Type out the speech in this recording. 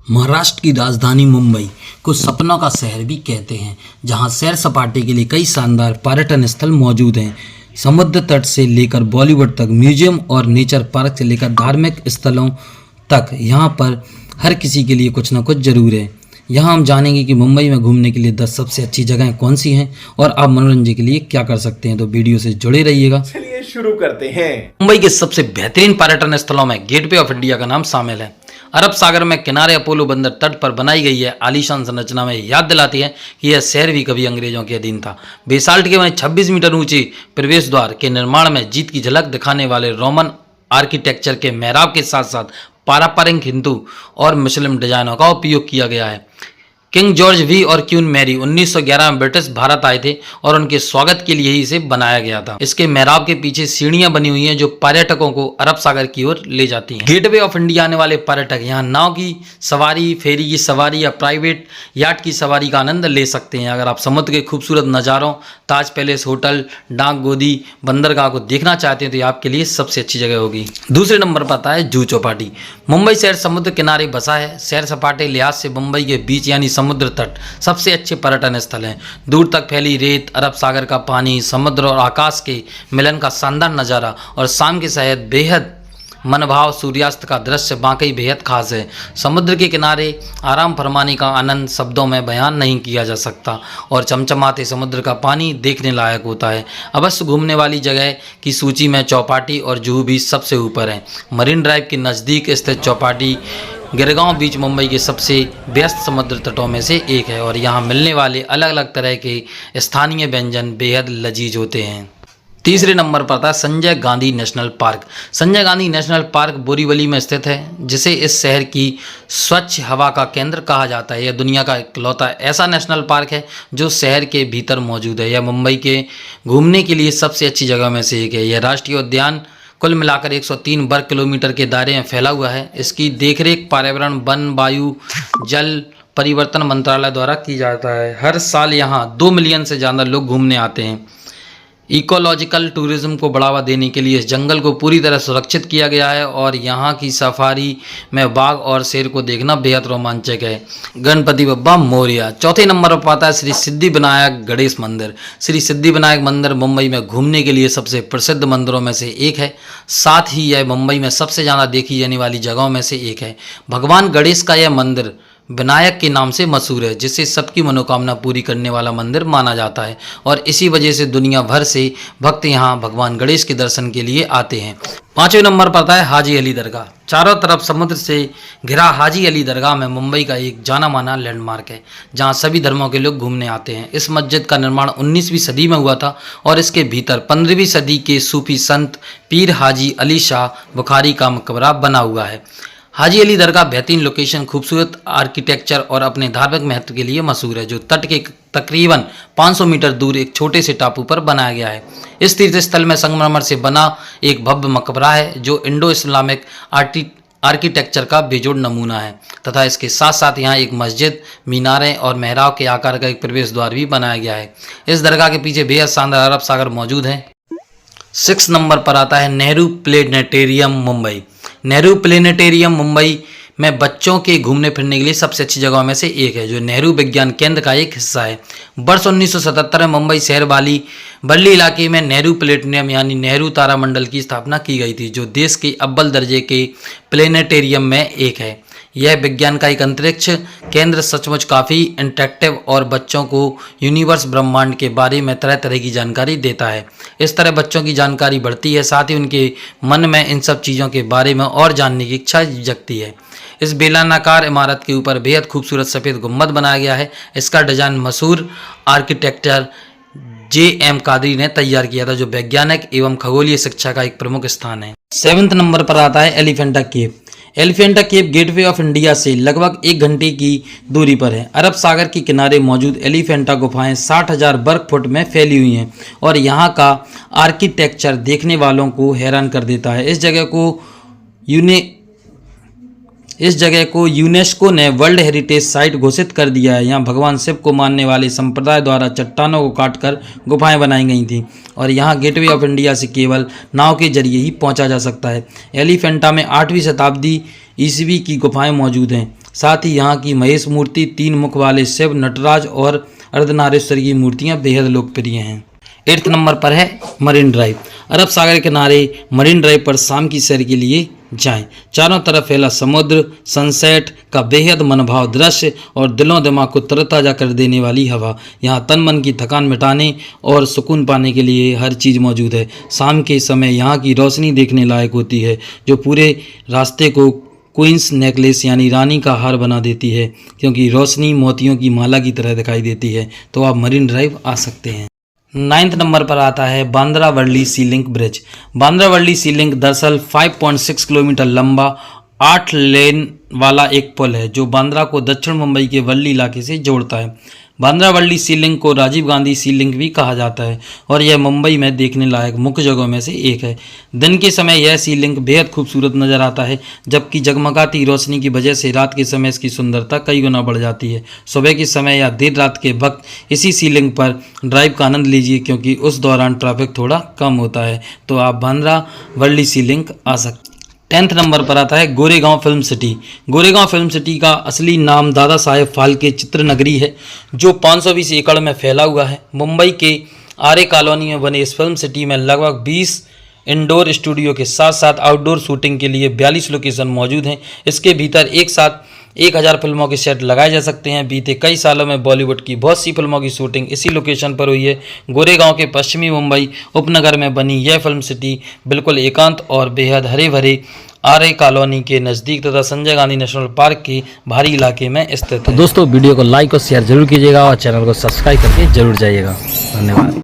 महाराष्ट्र की राजधानी मुंबई को सपनों का शहर भी कहते हैं, जहां सैर सपाटे के लिए कई शानदार पर्यटन स्थल मौजूद हैं। समुद्र तट से लेकर बॉलीवुड तक, म्यूजियम और नेचर पार्क से लेकर धार्मिक स्थलों तक, यहां पर हर किसी के लिए कुछ न कुछ जरूर है। यहाँ हम जानेंगे कि मुंबई में घूमने के लिए 10 सबसे अच्छी जगहें कौन सी हैं और आप मनोरंजन के लिए क्या कर सकते हैं। तो वीडियो से जुड़े रहिएगा। चलिए शुरू करते हैं। मुंबई के सबसे बेहतरीन पर्यटन स्थलों में गेटवे ऑफ इंडिया का नाम शामिल है। अरब सागर में किनारे अपोलो बंदर तट पर बनाई गई है आलीशान संरचना में याद दिलाती है कि यह शहर भी कभी अंग्रेजों के अधीन था। बेसाल्ट के बने 26 मीटर ऊंचे प्रवेश द्वार के निर्माण में जीत की झलक दिखाने वाले रोमन आर्किटेक्चर के मेहराब के साथ साथ पारंपरिक हिंदू और मुस्लिम डिजाइनों का उपयोग किया गया है। किंग जॉर्ज वी और क्वीन मैरी 1911 में ब्रिटिश भारत आए थे और उनके स्वागत के लिए ही इसे बनाया गया था। इसके मेहराब के पीछे सीढ़ियां बनी हुई हैं जो पर्यटकों को अरब सागर की ओर ले जाती हैं। गेटवे ऑफ इंडिया आने वाले पर्यटक यहां नाव की सवारी, फेरी की सवारी या प्राइवेट याट की सवारी का आनंद ले सकते हैं। अगर आप समुद्र के खूबसूरत नज़ारों, ताज पैलेस होटल, डाक गोदी बंदरगाह को देखना चाहते हैं तो ये आपके लिए सबसे अच्छी जगह होगी। दूसरे नंबर पर आता है जुहू चौपाटी। मुंबई शहर समुद्र किनारे बसा है। सैर सपाटे लिहाज से मुंबई के बीच यानी समुद्र तट सबसे अच्छे पर्यटन स्थल हैं। दूर तक फैली रेत, अरब सागर का पानी, समुद्र और आकाश के मिलन का शानदार नज़ारा और शाम के शहर बेहद मनभाव सूर्यास्त का दृश्य वाकई बेहद खास है। समुद्र के किनारे आराम फरमाने का आनंद शब्दों में बयान नहीं किया जा सकता और चमचमाते समुद्र का पानी देखने लायक होता है। अवश्य घूमने वाली जगह की सूची में चौपाटी और जुहू भी सबसे ऊपर है। मरीन ड्राइव के नज़दीक स्थित चौपाटी गिरगांव बीच मुंबई के सबसे व्यस्त समुद्र तटों में से एक है और यहाँ मिलने वाले अलग अलग तरह के स्थानीय व्यंजन बेहद लजीज होते हैं। तीसरे नंबर पर था Sanjay Gandhi national park. Sanjay Gandhi national park Borivali में स्थित है, जिसे इस शहर की स्वच्छ हवा का केंद्र कहा जाता है। यह दुनिया का इकलौता ऐसा नेशनल पार्क है जो शहर के भीतर मौजूद है। यह मुंबई के घूमने के लिए सबसे अच्छी जगह में से एक है। यह राष्ट्रीय उद्यान कुल मिलाकर 103 वर्ग किलोमीटर के दायरे में फैला हुआ है। इसकी देखरेख पर्यावरण, वन, वायु, जल परिवर्तन मंत्रालय द्वारा की जाता है। हर साल यहाँ 2 मिलियन से ज़्यादा लोग घूमने आते हैं। इकोलॉजिकल टूरिज्म को बढ़ावा देने के लिए इस जंगल को पूरी तरह सुरक्षित किया गया है और यहाँ की सफारी में बाघ और शेर को देखना बेहद रोमांचक है। गणपति बप्पा मोरया। चौथे नंबर पर आता है श्री सिद्धि विनायक गणेश मंदिर। श्री सिद्धि विनायक मंदिर मुंबई में घूमने के लिए सबसे प्रसिद्ध मंदिरों में से एक है। साथ ही यह मुंबई में सबसे ज़्यादा देखी जाने वाली जगहों में से एक है। भगवान गणेश का यह मंदिर विनायक के नाम से मशहूर है, जिससे सबकी मनोकामना पूरी करने वाला मंदिर माना जाता है और इसी वजह से दुनिया भर से भक्त यहाँ भगवान गणेश के दर्शन के लिए आते हैं। पांचवें नंबर पर आता है हाजी अली दरगाह। चारों तरफ समुद्र से घिरा हाजी अली दरगाह में मुंबई का एक जाना माना लैंडमार्क है, जहाँ सभी धर्मों के लोग घूमने आते हैं। इस मस्जिद का निर्माण 19वीं सदी में हुआ था और इसके भीतर 15वीं सदी के सूफी संत पीर हाजी अली शाह बुखारी का मकबरा बना हुआ है। हाजी अली दरगाह बेहतरीन लोकेशन, खूबसूरत आर्किटेक्चर और अपने धार्मिक महत्व के लिए मशहूर है, जो तट के तकरीबन 500 मीटर दूर एक छोटे से टापू पर बनाया गया है। इस तीर्थ स्थल में संगमरमर से बना एक भव्य मकबरा है जो इंडो इस्लामिक आर्किटेक्चर का बेजोड़ नमूना है तथा इसके साथ साथ यहाँ एक मस्जिद, मीनारें और मेहराब के आकार का एक प्रवेश द्वार भी बनाया गया है। इस दरगाह के पीछे बेहद शानदार अरब सागर मौजूद है। 6 नंबर पर आता है नेहरू प्लेनेटेरियम मुंबई। नेहरू प्लेनेटेरियम मुंबई में बच्चों के घूमने फिरने के लिए सबसे अच्छी जगहों में से एक है, जो नेहरू विज्ञान केंद्र का एक हिस्सा है। वर्ष 1977 में मुंबई शहर बर्ली इलाके में नेहरू प्लेनेटेरियम यानी नेहरू तारामंडल की स्थापना की गई थी, जो देश के अव्वल दर्जे के प्लेनेटेरियम में एक है। यह विज्ञान का एक अंतरिक्ष केंद्र सचमुच काफ़ी इंटरेक्टिव और बच्चों को यूनिवर्स ब्रह्मांड के बारे में तरह तरह की जानकारी देता है। इस तरह बच्चों की जानकारी बढ़ती है, साथ ही उनके मन में इन सब चीज़ों के बारे में और जानने की इच्छा जगती है। इस बेलनाकार इमारत के ऊपर बेहद खूबसूरत सफ़ेद गुम्बद बनाया गया है। इसका डिजाइन मशहूर आर्किटेक्टर J.M. कादरी ने तैयार किया था, जो वैज्ञानिक एवं खगोलीय शिक्षा का एक प्रमुख स्थान है। 7वें नंबर पर आता है एलिफेंटा केव। एलिफेंटा केव गेटवे ऑफ इंडिया से लगभग 1 घंटे की दूरी पर है। अरब सागर के किनारे मौजूद एलिफेंटा गुफाएं 60,000 वर्ग फुट में फैली हुई हैं और यहाँ का आर्किटेक्चर देखने वालों को हैरान कर देता है। इस जगह को यूनेस्को ने वर्ल्ड हेरिटेज साइट घोषित कर दिया है। यहाँ भगवान शिव को मानने वाले संप्रदाय द्वारा चट्टानों को काटकर गुफाएं बनाई गई थी और यहाँ गेटवे ऑफ इंडिया से केवल नाव के जरिए ही पहुँचा जा सकता है। एलिफेंटा में 8वीं शताब्दी ईस्वी की गुफाएं मौजूद हैं। साथ ही यहाँ की महेश मूर्ति, 3 मुख वाले शिव, नटराज और अर्धनारेश्वर की मूर्तियाँ बेहद लोकप्रिय हैं। 8 नंबर पर है मरीन ड्राइव। अरब सागर के किनारे मरीन ड्राइव पर शाम की सैर के लिए जाएं। चारों तरफ फैला समुद्र, सनसेट का बेहद मनभाव दृश्य और दिलों दिमाग को तरोताजा कर देने वाली हवा। यहाँ तन मन की थकान मिटाने और सुकून पाने के लिए हर चीज़ मौजूद है। शाम के समय यहाँ की रोशनी देखने लायक होती है, जो पूरे रास्ते को क्वींस नेकलेस यानी रानी का हार बना देती है, क्योंकि रोशनी मोतियों की माला की तरह दिखाई देती है। तो आप मरीन ड्राइव आ सकते हैं। 9 नंबर पर आता है बांद्रा वर्ली सी लिंक ब्रिज। बांद्रा वर्ली सी लिंक दरअसल 5.6 किलोमीटर लंबा 8 लेन वाला एक पुल है, जो बांद्रा को दक्षिण मुंबई के वर्ली इलाके से जोड़ता है। बांद्रा वर्ली सी लिंक को राजीव गांधी सी लिंक भी कहा जाता है और यह मुंबई में देखने लायक मुख्य जगहों में से एक है। दिन के समय यह सी लिंक बेहद खूबसूरत नजर आता है, जबकि जगमगाती रोशनी की वजह से रात के समय इसकी सुंदरता कई गुना बढ़ जाती है। सुबह के समय या देर रात के वक्त इसी सी लिंक पर ड्राइव का आनंद लीजिए, क्योंकि उस दौरान ट्रैफिक थोड़ा कम होता है। तो आप बांद्रा वर्ली सी लिंक आ सकते हैं। 10th नंबर पर आता है Goregaon film city. Goregaon film city का असली नाम दादा साहेब फाल्के चित्र नगरी है, जो 520 एकड़ में फैला हुआ है। मुंबई के आरे कॉलोनी में बने इस फिल्म सिटी में लगभग 20 इंडोर स्टूडियो के साथ साथ आउटडोर शूटिंग के लिए 42 लोकेशन मौजूद हैं। इसके भीतर एक साथ 1000 फिल्मों के सेट लगाए जा सकते हैं। बीते कई सालों में बॉलीवुड की बहुत सी फिल्मों की शूटिंग इसी लोकेशन पर हुई है। गोरेगांव के पश्चिमी मुंबई उपनगर में बनी यह फिल्म सिटी बिल्कुल एकांत और बेहद हरे भरे आरे कॉलोनी के नज़दीक तथा संजय गांधी नेशनल पार्क के भारी इलाके में स्थित है। दोस्तों, वीडियो को लाइक और शेयर जरूर कीजिएगा और चैनल को सब्सक्राइब करके जरूर जाइएगा। धन्यवाद।